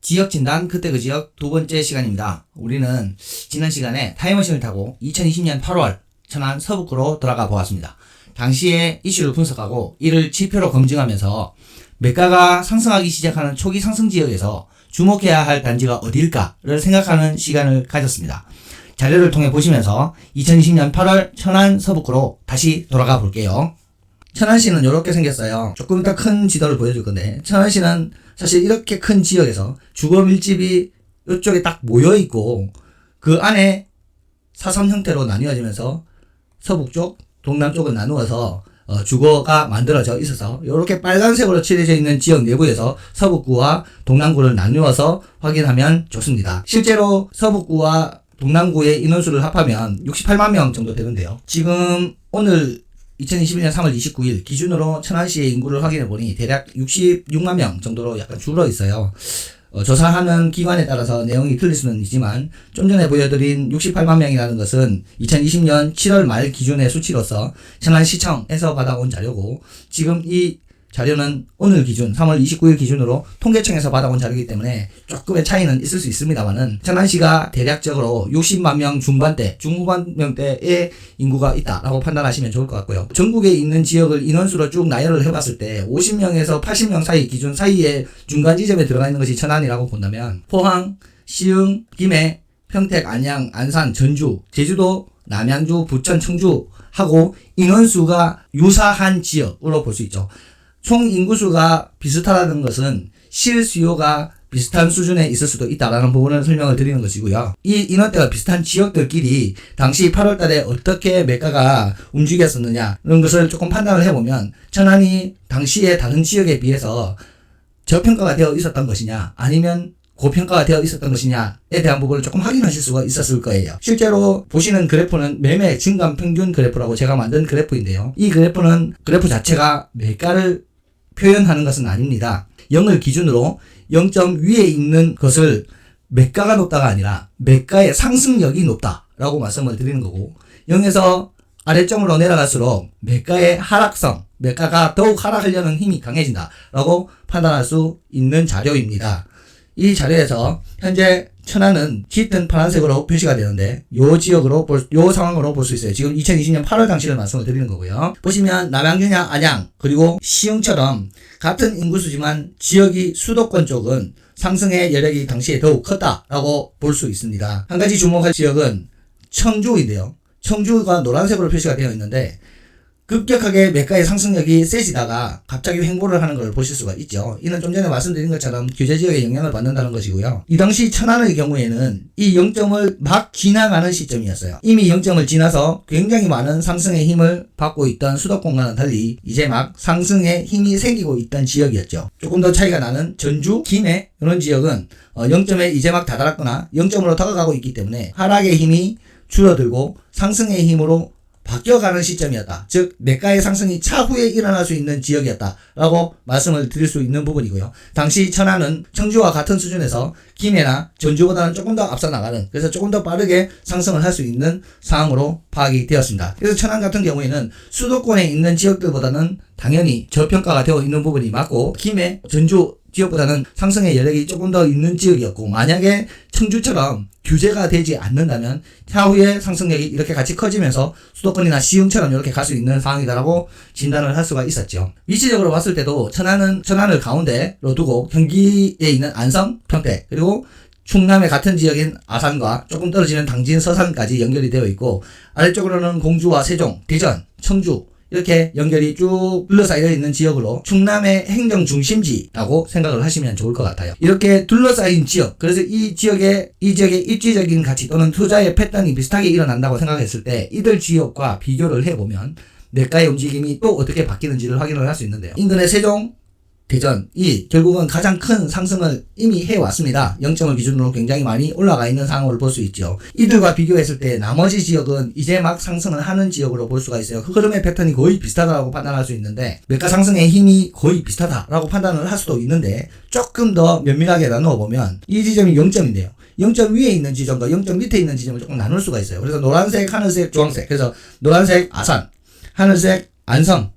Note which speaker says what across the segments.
Speaker 1: 지역 진단 그때 그 지역 두 번째 시간입니다. 우리는 지난 시간에 타임머신을 타고 2020년 8월 천안 서북구로 돌아가 보았습니다. 당시의 이슈를 분석하고 이를 지표로 검증하면서 매가가 상승하기 시작하는 초기 상승 지역에서 주목해야 할 단지가 어디일까를 생각하는 시간을 가졌습니다. 자료를 통해 보시면서 2020년 8월 천안 서북구로 다시 돌아가 볼게요. 천안시는 이렇게 생겼어요. 조금 더 큰 지도를 보여줄 건데, 천안시는 사실 이렇게 큰 지역에서 주거 밀집이 이쪽에 딱 모여있고 그 안에 사선 형태로 나뉘어지면서 서북쪽, 동남쪽은 나누어서 주거가 만들어져 있어서 이렇게 빨간색으로 칠해져 있는 지역 내부에서 서북구와 동남구를 나누어서 확인하면 좋습니다. 실제로 서북구와 동남구의 인원수를 합하면 68만 명 정도 되는데요. 지금 오늘 2021년 3월 29일 기준으로 천안시의 인구를 확인해보니 대략 66만 명 정도로 약간 줄어 있어요. 조사하는 기관에 따라서 내용이 틀릴 수는 있지만 좀 전에 보여드린 68만 명이라는 것은 2020년 7월 말 기준의 수치로서 천안시청에서 받아온 자료고, 지금 이 자료는 오늘 기준 3월 29일 기준으로 통계청에서 받아온 자료이기 때문에 조금의 차이는 있을 수 있습니다만은 천안시가 대략적으로 60만 명 중반대, 중후반명대의 인구가 있다라고 판단하시면 좋을 것 같고요. 전국에 있는 지역을 인원수로 쭉 나열을 해봤을 때 50명에서 80명 사이 기준 사이에 중간 지점에 들어가 있는 것이 천안이라고 본다면 포항, 시흥, 김해, 평택, 안양, 안산, 전주, 제주도, 남양주, 부천, 청주하고 인원수가 유사한 지역으로 볼 수 있죠. 총 인구수가 비슷하다는 것은 실수요가 비슷한 수준에 있을 수도 있다라는 부분을 설명을 드리는 것이고요. 이 인원대가 비슷한 지역들끼리 당시 8월 달에 어떻게 매가가 움직였었느냐 이런 것을 조금 판단을 해보면 천안이 당시에 다른 지역에 비해서 저평가가 되어 있었던 것이냐 아니면 고평가가 되어 있었던 것이냐에 대한 부분을 조금 확인하실 수가 있었을 거예요. 실제로 보시는 그래프는 매매 증감 평균 그래프라고 제가 만든 그래프인데요. 이 그래프는 그래프 자체가 매가를 표현하는 것은 아닙니다. 0을 기준으로 0점 위에 있는 것을 매가가 높다가 아니라 매가의 상승력이 높다라고 말씀을 드리는 거고, 0에서 아래점으로 내려갈수록 매가의 하락성, 매가가 더욱 하락하려는 힘이 강해진다라고 판단할 수 있는 자료입니다. 이 자료에서 현재 천안은 짙은 파란색으로 표시가 되는데 요 상황으로 볼 수 있어요. 지금 2020년 8월 당시를 말씀을 드리는 거고요. 보시면 남양주냐 안양 그리고 시흥처럼 같은 인구수지만 지역이 수도권 쪽은 상승의 여력이 당시에 더욱 컸다라고 볼 수 있습니다. 한 가지 주목할 지역은 청주인데요. 청주가 노란색으로 표시가 되어 있는데 급격하게 매가의 상승력이 세지다가 갑자기 횡보를 하는 걸 보실 수가 있죠. 이는 좀 전에 말씀드린 것처럼 규제 지역에 영향을 받는다는 것이고요. 이 당시 천안의 경우에는 이 0점을 막 지나가는 시점이었어요. 이미 0점을 지나서 굉장히 많은 상승의 힘을 받고 있던 수도권과는 달리 이제 막 상승의 힘이 생기고 있던 지역이었죠. 조금 더 차이가 나는 전주, 김해 이런 지역은 0점에 이제 막 다다랐거나 0점으로 다가가고 있기 때문에 하락의 힘이 줄어들고 상승의 힘으로 바뀌어가는 시점이었다. 즉 매가의 상승이 차후에 일어날 수 있는 지역이었다라고 말씀을 드릴 수 있는 부분이고요. 당시 천안은 청주와 같은 수준에서 김해나 전주보다는 조금 더 앞서 나가는, 그래서 조금 더 빠르게 상승을 할 수 있는 상황으로 파악이 되었습니다. 그래서 천안 같은 경우에는 수도권에 있는 지역들보다는 당연히 저평가가 되어 있는 부분이 맞고, 김해, 전주 지역보다는 상승의 여력이 조금 더 있는 지역이었고, 만약에 청주처럼 규제가 되지 않는다면 향후에 상승력이 이렇게 같이 커지면서 수도권이나 시흥처럼 이렇게 갈 수 있는 상황이다라고 진단을 할 수가 있었죠. 위치적으로 봤을 때도 천안을 가운데로 두고 경기에 있는 안성, 평택 그리고 충남의 같은 지역인 아산과 조금 떨어지는 당진, 서산까지 연결이 되어 있고, 아래쪽으로는 공주와 세종, 대전, 청주 이렇게 연결이 쭉 둘러싸여 있는 지역으로 충남의 행정 중심지라고 생각을 하시면 좋을 것 같아요. 이렇게 둘러싸인 지역, 그래서 이 지역의 입지적인 가치 또는 투자의 패턴이 비슷하게 일어난다고 생각했을 때 이들 지역과 비교를 해보면 매가의 움직임이 또 어떻게 바뀌는지를 확인을 할 수 있는데요. 인근의 세종, 대전이 결국은 가장 큰 상승을 이미 해왔습니다. 0점을 기준으로 굉장히 많이 올라가 있는 상황을 볼 수 있죠. 이들과 비교했을 때 나머지 지역은 이제 막 상승을 하는 지역으로 볼 수가 있어요. 그 흐름의 패턴이 거의 비슷하다고 판단할 수 있는데, 매가 상승의 힘이 거의 비슷하다라고 판단을 할 수도 있는데, 조금 더 면밀하게 나누어 보면 이 지점이 0점인데요. 0점 위에 있는 지점과 0점 밑에 있는 지점을 조금 나눌 수가 있어요. 그래서 노란색, 하늘색, 주황색. 그래서 노란색 아산, 하늘색 안성,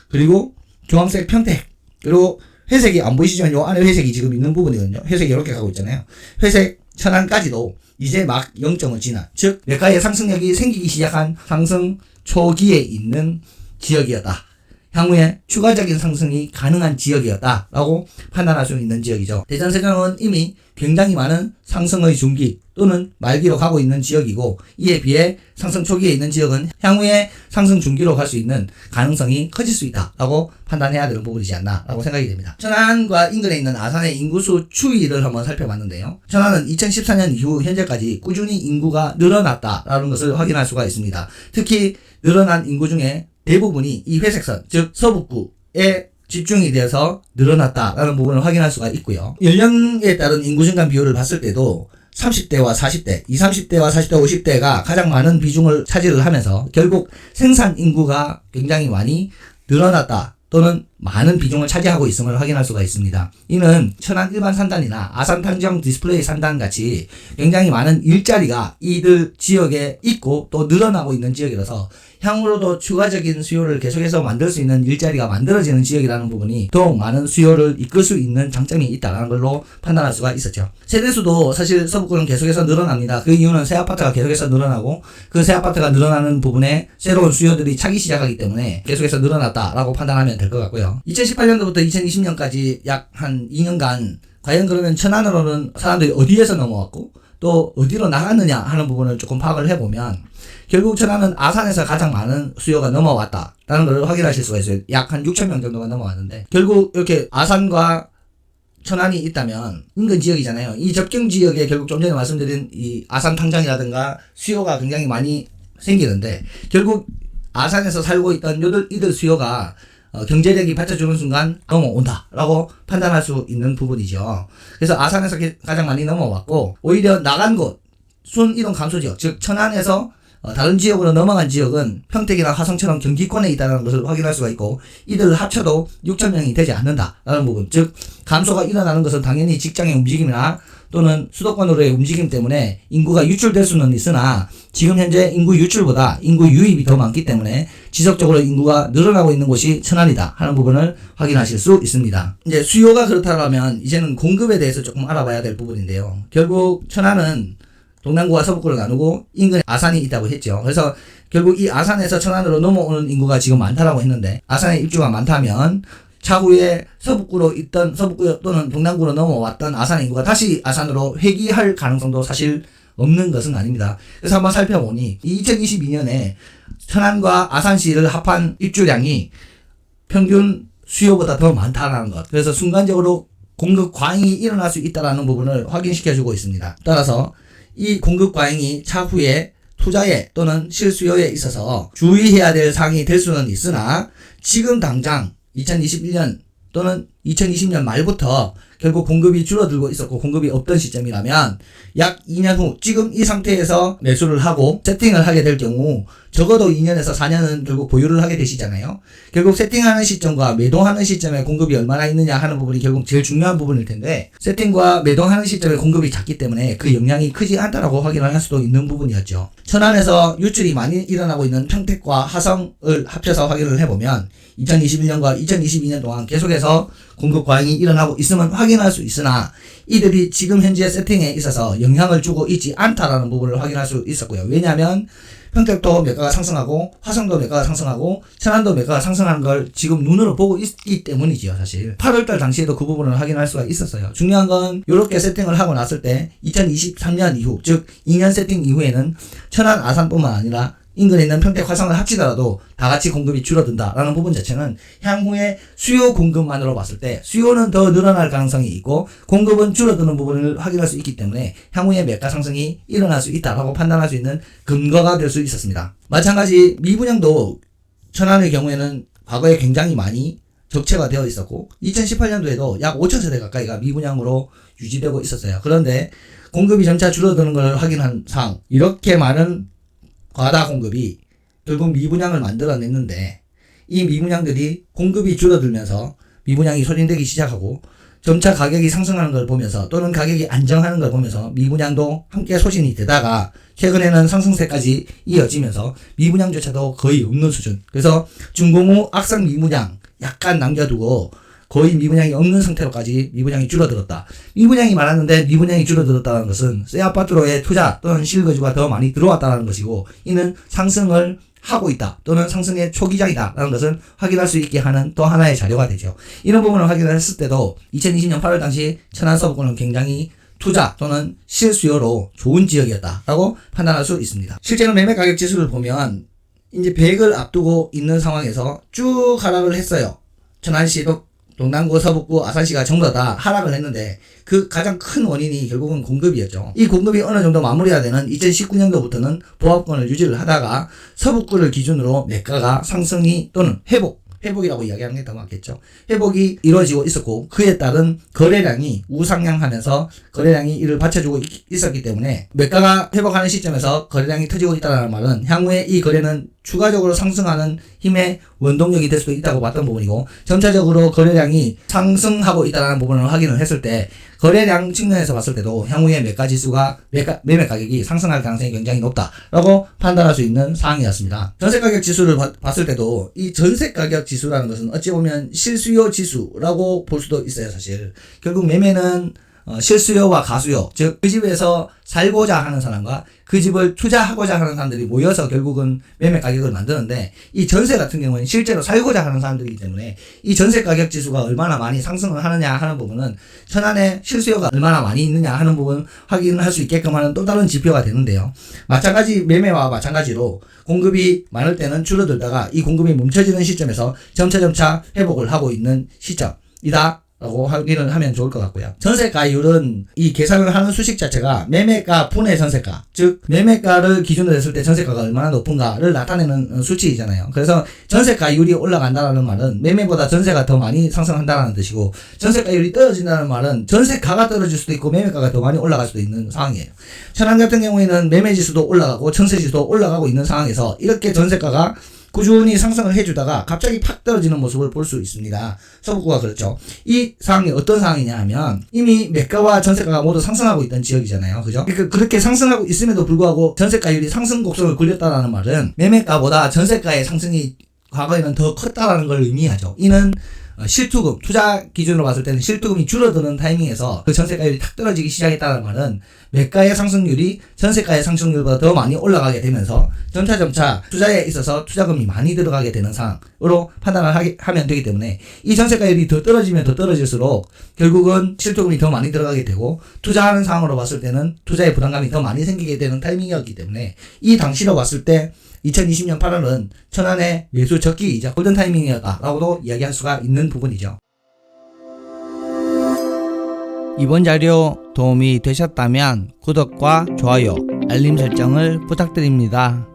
Speaker 1: 그리고 주황색 평택, 그리고 회색이 안 보이시지만 요 안에 회색이 지금 있는 부분이거든요. 회색이 이렇게 가고 있잖아요. 회색 천안까지도 이제 막 0점을 지난, 즉 매가의 상승력이 생기기 시작한 상승 초기에 있는 지역이었다. 향후에 추가적인 상승이 가능한 지역이었다라고 판단할 수 있는 지역이죠. 대전세종은 이미 굉장히 많은 상승의 중기 또는 말기로 가고 있는 지역이고, 이에 비해 상승 초기에 있는 지역은 향후에 상승 중기로 갈 수 있는 가능성이 커질 수 있다라고 판단해야 되는 부분이지 않나라고 생각이 됩니다. 천안과 인근에 있는 아산의 인구수 추이를 한번 살펴봤는데요. 천안은 2014년 이후 현재까지 꾸준히 인구가 늘어났다라는 것을 확인할 수가 있습니다. 특히 늘어난 인구 중에 대부분이 이 회색선, 즉 서북구에 집중이 되어서 늘어났다라는 부분을 확인할 수가 있고요. 연령에 따른 인구 증가 비율을 봤을 때도 30대와 40대, 20, 30대와 40대, 50대가 가장 많은 비중을 차지를 하면서 결국 생산 인구가 굉장히 많이 늘어났다 또는 많은 비중을 차지하고 있음을 확인할 수가 있습니다. 이는 천안 일반 산단이나 아산 탕정 디스플레이 산단 같이 굉장히 많은 일자리가 이들 지역에 있고 또 늘어나고 있는 지역이라서 향후로도 추가적인 수요를 계속해서 만들 수 있는 일자리가 만들어지는 지역이라는 부분이 더욱 많은 수요를 이끌 수 있는 장점이 있다는 걸로 판단할 수가 있었죠. 세대수도 사실 서북구는 계속해서 늘어납니다. 그 이유는 새 아파트가 계속해서 늘어나고 그 새 아파트가 늘어나는 부분에 새로운 수요들이 차기 시작하기 때문에 계속해서 늘어났다라고 판단하면 될 것 같고요. 2018년도부터 2020년까지 약 한 2년간 과연 그러면 천안으로는 사람들이 어디에서 넘어왔고 또 어디로 나갔느냐 하는 부분을 조금 파악을 해보면 결국 천안은 아산에서 가장 많은 수요가 넘어왔다라는 걸 확인하실 수가 있어요. 약 한 6,000명 정도가 넘어왔는데, 결국 이렇게 아산과 천안이 있다면 인근 지역이잖아요. 이 접경 지역에 결국 좀 전에 말씀드린 이 아산 탕장이라든가 수요가 굉장히 많이 생기는데, 결국 아산에서 살고 있던 이들 수요가 경제력이 받쳐주는 순간 넘어온다라고 판단할 수 있는 부분이죠. 그래서 아산에서 가장 많이 넘어왔고, 오히려 나간 곳, 순이동 감소 지역, 즉 천안에서 다른 지역으로 넘어간 지역은 평택이나 화성처럼 경기권에 있다는 것을 확인할 수가 있고, 이들을 합쳐도 6,000명이 되지 않는다라는 부분, 즉 감소가 일어나는 것은 당연히 직장의 움직임이나 또는 수도권으로의 움직임 때문에 인구가 유출될 수는 있으나 지금 현재 인구 유출보다 인구 유입이 더 많기 때문에 지속적으로 인구가 늘어나고 있는 곳이 천안이다 하는 부분을 확인하실 수 있습니다. 이제 수요가 그렇다면 이제는 공급에 대해서 조금 알아봐야 될 부분인데요. 결국 천안은 동남구와 서북구를 나누고 인근에 아산이 있다고 했죠. 그래서 결국 이 아산에서 천안으로 넘어오는 인구가 지금 많다라고 했는데, 아산에 입주가 많다면 차후에 서북구로 있던 서북구 또는 동남구로 넘어왔던 아산 인구가 다시 아산으로 회귀할 가능성도 사실 없는 것은 아닙니다. 그래서 한번 살펴보니 2022년에 천안과 아산시를 합한 입주량이 평균 수요보다 더 많다라는 것. 그래서 순간적으로 공급 과잉이 일어날 수 있다라는 부분을 확인시켜주고 있습니다. 따라서 이 공급 과잉이 차후에 투자에 또는 실수요에 있어서 주의해야 될 사항이 될 수는 있으나, 지금 당장 2021년 또는 2020년 말부터 결국 공급이 줄어들고 있었고 공급이 없던 시점이라면 약 2년 후 지금 이 상태에서 매수를 하고 세팅을 하게 될 경우 적어도 2년에서 4년은 결국 보유를 하게 되시잖아요. 결국 세팅하는 시점과 매도하는 시점에 공급이 얼마나 있느냐 하는 부분이 결국 제일 중요한 부분일 텐데, 세팅과 매도하는 시점에 공급이 작기 때문에 그 영향이 크지 않다라고 확인을 할 수도 있는 부분이었죠. 천안에서 유출이 많이 일어나고 있는 평택과 화성을 합쳐서 확인을 해보면 2021년과 2022년 동안 계속해서 공급 과잉이 일어나고 있음은 확인할 수 있으나 이들이 지금 현재 세팅에 있어서 영향을 주고 있지 않다라는 부분을 확인할 수 있었고요. 왜냐하면 평택도 매가가 상승하고 화성도 매가가 상승하고 천안도 매가가 상승하는 걸 지금 눈으로 보고 있기 때문이지요. 사실 8월달 당시에도 그 부분을 확인할 수가 있었어요. 중요한 건 이렇게 세팅을 하고 났을 때 2023년 이후, 즉 2년 세팅 이후에는 천안 아산뿐만 아니라 인근에 있는 평택 화성을 합치더라도 다 같이 공급이 줄어든다라는 부분 자체는 향후에 수요 공급만으로 봤을 때 수요는 더 늘어날 가능성이 있고 공급은 줄어드는 부분을 확인할 수 있기 때문에 향후에 매가 상승이 일어날 수 있다라고 판단할 수 있는 근거가 될 수 있었습니다. 마찬가지 미분양도 천안의 경우에는 과거에 굉장히 많이 적체가 되어 있었고 2018년도에도 약 5,000세대 가까이가 미분양으로 유지되고 있었어요. 그런데 공급이 점차 줄어드는 걸 확인한 상 이렇게 많은 과다 공급이 결국 미분양을 만들어냈는데, 이 미분양들이 공급이 줄어들면서 미분양이 소진되기 시작하고 점차 가격이 상승하는 걸 보면서 또는 가격이 안정하는 걸 보면서 미분양도 함께 소진이 되다가 최근에는 상승세까지 이어지면서 미분양조차도 거의 없는 수준. 그래서 준공후 악성 미분양 약간 남겨두고 거의 미분양이 없는 상태로까지 미분양이 줄어들었다. 미분양이 많았는데 미분양이 줄어들었다는 것은 새 아파트로의 투자 또는 실거주가 더 많이 들어왔다는 것이고, 이는 상승을 하고 있다 또는 상승의 초기장이다 라는 것을 확인할 수 있게 하는 또 하나의 자료가 되죠. 이런 부분을 확인을 했을 때도 2020년 8월 당시 천안 서부권은 굉장히 투자 또는 실수요로 좋은 지역이었다라고 판단할 수 있습니다. 실제로 매매 가격 지수를 보면 이제 100을 앞두고 있는 상황에서 쭉 하락을 했어요. 천안시도 동남구, 서북구, 아산시가 전부 다 하락을 했는데 그 가장 큰 원인이 결국은 공급이었죠. 이 공급이 어느 정도 마무리가 되는 2019년도부터는 보합권을 유지를 하다가 서북구를 기준으로 매가가 상승이 또는 회복이라고 이야기하는 게 더 맞겠죠. 회복이 이루어지고 있었고, 그에 따른 거래량이 우상향하면서 거래량이 이를 받쳐주고 있었기 때문에 매가가 회복하는 시점에서 거래량이 터지고 있다는 말은 향후에 이 거래는 추가적으로 상승하는 힘의 원동력이 될 수도 있다고 봤던 부분이고, 점차적으로 거래량이 상승하고 있다는 부분을 확인을 했을 때 거래량 측면에서 봤을 때도 향후에 매가 지수가 매매 가격이 상승할 가능성이 굉장히 높다라고 판단할 수 있는 사항이었습니다. 전세 가격 지수를 봤을 때도 이 전세 가격 지수라는 것은 어찌 보면 실수요 지수라고 볼 수도 있어요. 사실 결국 매매는 실수요와 가수요, 즉 그 집에서 살고자 하는 사람과 그 집을 투자하고자 하는 사람들이 모여서 결국은 매매 가격을 만드는데, 이 전세 같은 경우는 실제로 살고자 하는 사람들이기 때문에 이 전세 가격 지수가 얼마나 많이 상승을 하느냐 하는 부분은 천안에 실수요가 얼마나 많이 있느냐 하는 부분 확인할 수 있게끔 하는 또 다른 지표가 되는데요. 마찬가지 매매와 마찬가지로 공급이 많을 때는 줄어들다가 이 공급이 멈춰지는 시점에서 점차 회복을 하고 있는 시점이다 라고 확인을 하면 좋을 것 같고요. 전세가율은 이 계산을 하는 수식 자체가 매매가 분의 전세가, 즉 매매가를 기준으로 했을 때 전세가가 얼마나 높은가를 나타내는 수치이잖아요. 그래서 전세가율이 올라간다는 말은 매매보다 전세가 더 많이 상승한다는 뜻이고, 전세가율이 떨어진다는 말은 전세가가 떨어질 수도 있고 매매가가 더 많이 올라갈 수도 있는 상황이에요. 천안 같은 경우에는 매매지수도 올라가고 전세지수도 올라가고 있는 상황에서 이렇게 전세가가 꾸준히 상승을 해주다가 갑자기 팍 떨어지는 모습을 볼 수 있습니다. 서북구가 그렇죠. 이 상황이 어떤 상황이냐 하면 이미 매가와 전세가가 모두 상승하고 있던 지역이잖아요. 그죠? 그렇게 상승하고 있음에도 불구하고 전세가율이 상승 곡선을 그렸다는 말은 매매가보다 전세가의 상승이 과거에는 더 컸다라는 걸 의미하죠. 이는 실투금, 투자 기준으로 봤을 때는 실투금이 줄어드는 타이밍에서 그 전세가율이 탁 떨어지기 시작했다는 말은 매가의 상승률이 전세가의 상승률보다 더 많이 올라가게 되면서 점차 투자에 있어서 투자금이 많이 들어가게 되는 상황으로 판단을 하면 되기 때문에, 이 전세가율이 더 떨어지면 더 떨어질수록 결국은 실투금이 더 많이 들어가게 되고, 투자하는 상황으로 봤을 때는 투자의 부담감이 더 많이 생기게 되는 타이밍이었기 때문에 이 당시로 봤을 때 2020년 8월은 천안의 매수 적기이자 골든타이밍이었다라고도 이야기할 수가 있는 부분이죠. 이번 자료 도움이 되셨다면 구독과 좋아요, 알림 설정을 부탁드립니다.